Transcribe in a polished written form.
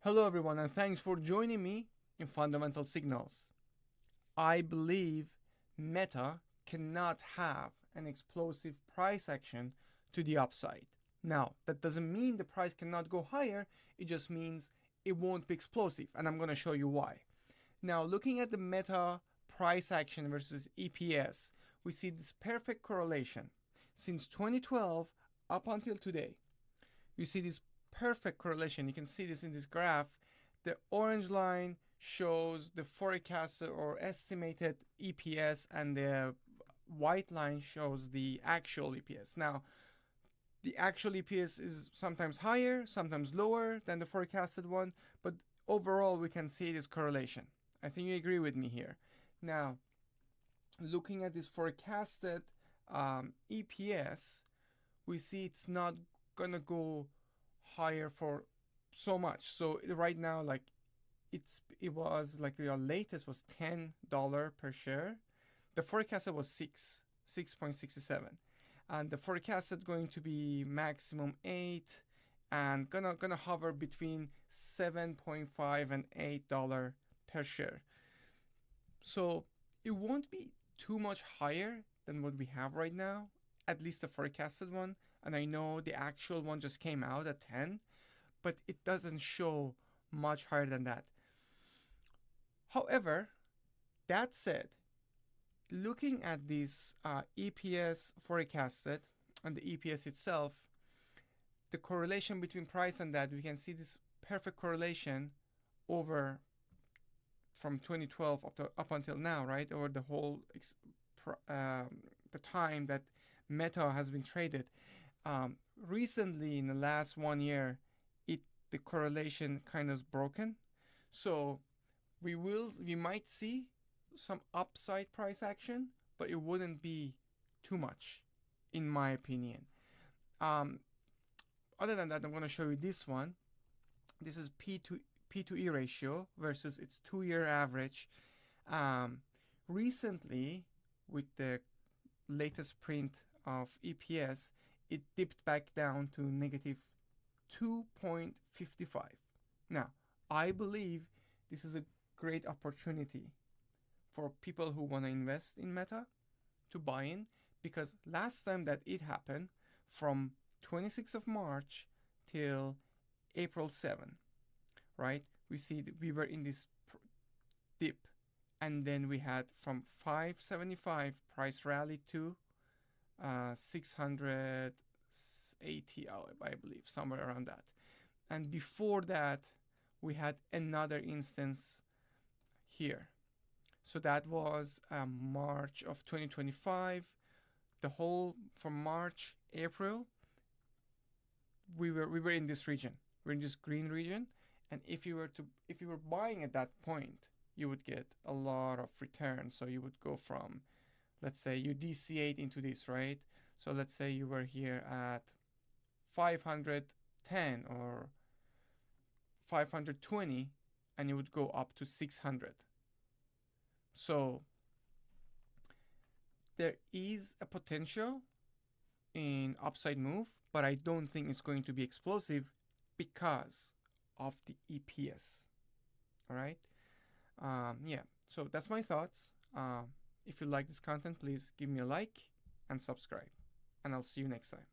Hello, everyone, and thanks for joining me in Fundamental Signals. I believe Meta cannot have an explosive price action to the upside. Now, that doesn't mean the price cannot go higher, it just means it won't be explosive, and I'm going to show you why. Now, looking at the Meta price action versus EPS, we see this perfect correlation. Since 2012 up until today, you see this perfect correlation. You can see this in this graph. The orange line shows the forecasted or estimated EPS, and the white line shows the actual EPS. Now, the actual EPS is sometimes higher, sometimes lower than the forecasted one, but overall we can see this correlation. I think you agree with me here. Now, looking at this forecasted EPS, we see it's not gonna go higher for so much. So right now, like it was like your latest was $10 per share. The forecasted was 6.67, and the forecasted going to be maximum 8, and gonna hover between 7.5 and $8 per share. So it won't be too much higher than what we have right now, at least the forecasted one. And I know the actual one just came out at 10, but it doesn't show much higher than that. However, that said, looking at this EPS forecasted and the EPS itself, the correlation between price and that, we can see this perfect correlation over from 2012 up until now, right? Over the whole the time that Meta has been traded. Recently, in the last 1 year, the correlation kind of broken. So we might see some upside price action, but it wouldn't be too much, in my opinion. Other than that, I'm going to show you this one. This is P to E ratio versus its 2-year average. Recently, with the latest print of EPS, it dipped back down to negative 2.55. Now, I believe this is a great opportunity for people who want to invest in Meta to buy in, because last time that it happened, from 26th of March till April 7, right? We see that we were in this dip, and then we had from 575 price rally to 680, I believe, somewhere around that. And before that, we had another instance here. So that was March of 2025. The whole from March, April, we were in this region. We're in this green region, and if you were buying at that point, you would get a lot of return. So you would go from, let's say you DCA'd into this, right? So let's say you were here at 510 or 520, and you would go up to 600. So there is a potential in upside move, but I don't think it's going to be explosive because of the EPS. All right. Yeah. So that's my thoughts. If you like this content, please give me a like and subscribe, and I'll see you next time.